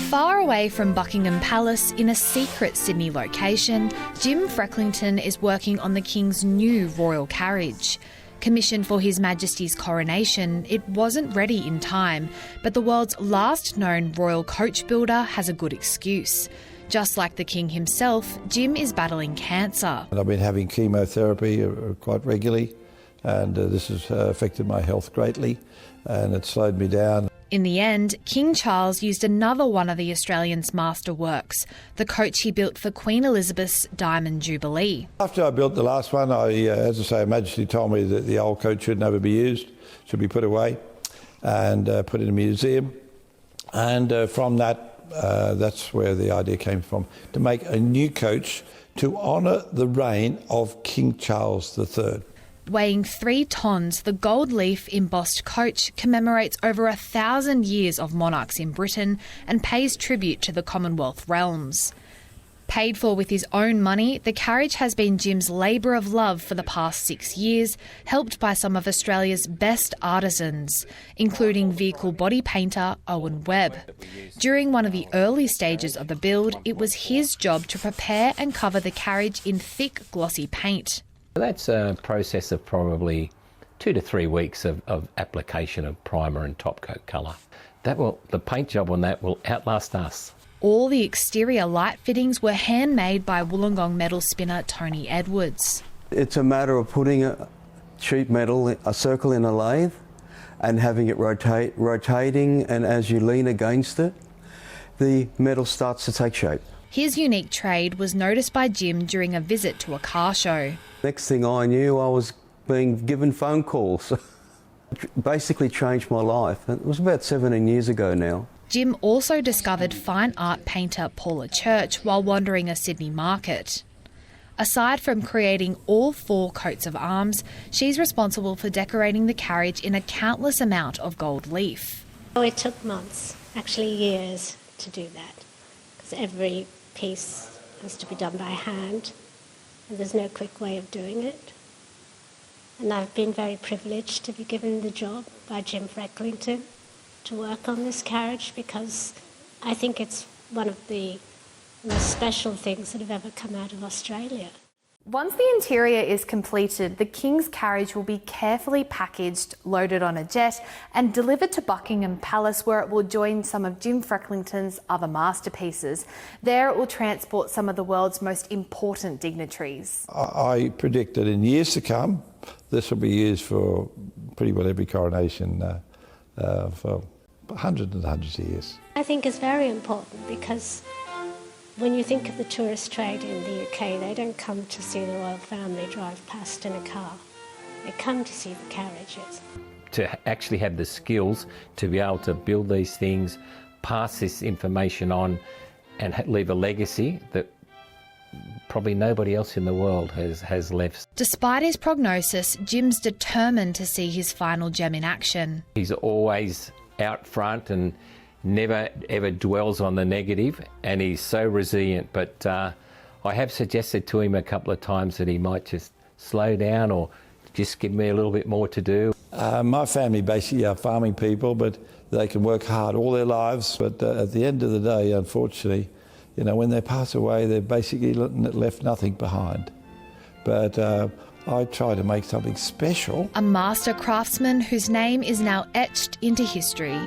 Far away from Buckingham Palace, in a secret Sydney location, Jim Frecklington is working on the King's new royal carriage. Commissioned for His Majesty's coronation, it wasn't ready in time, but the world's last known royal coach builder has a good excuse. Just like the King himself, Jim is battling cancer. I've been having chemotherapy quite regularly, and this has affected my health greatly, and it slowed me down. In the end, King Charles used another one of the Australian's masterworks, the coach he built for Queen Elizabeth's Diamond Jubilee. After I built the last one, as I say, Her Majesty told me that the old coach should never be used, should be put away and put in a museum. And from that, that's where the idea came from, to make a new coach to honour the reign of King Charles III. Weighing 3 tonnes, the gold-leaf-embossed coach commemorates over 1,000 years of monarchs in Britain and pays tribute to the Commonwealth realms. Paid for with his own money, the carriage has been Jim's labour of love for the past 6 years, helped by some of Australia's best artisans, including vehicle body painter Owen Webb. During one of the early stages of the build, it was his job to prepare and cover the carriage in thick, glossy paint. That's a process of probably 2 to 3 weeks of application of primer and top coat colour. The paint job on that will outlast us. All the exterior light fittings were handmade by Wollongong metal spinner Tony Edwards. It's a matter of putting a sheet metal, a circle in a lathe, and having it rotating, and as you lean against it, the metal starts to take shape. His unique trade was noticed by Jim during a visit to a car show. Next thing I knew, I was being given phone calls. Basically changed my life. It was about 17 years ago now. Jim also discovered fine art painter Paula Church while wandering a Sydney market. Aside from creating all 4 coats of arms, she's responsible for decorating the carriage in a countless amount of gold leaf. Oh, it took months, actually years, to do that, because every piece has to be done by hand, and there's no quick way of doing it. And I've been very privileged to be given the job by Jim Frecklington to work on this carriage, because I think it's one of the most special things that have ever come out of Australia. Once the interior is completed, the King's carriage will be carefully packaged, loaded on a jet and delivered to Buckingham Palace, where it will join some of Jim Frecklington's other masterpieces. There it will transport some of the world's most important dignitaries. I predict that in years to come, this will be used for pretty well every coronation for hundreds and hundreds of years. I think it's very important, because when you think of the tourist trade in the UK, they don't come to see the royal family drive past in a car. They come to see the carriages. To actually have the skills to be able to build these things, pass this information on and leave a legacy that probably nobody else in the world has left. Despite his prognosis, Jim's determined to see his final gem in action. He's always out front and never ever dwells on the negative, and he's so resilient. But I have suggested to him a couple of times that he might just slow down or just give me a little bit more to do. My family basically are farming people, but they can work hard all their lives. But at the end of the day, unfortunately, when they pass away, they've basically left nothing behind. But I try to make something special. A master craftsman whose name is now etched into history.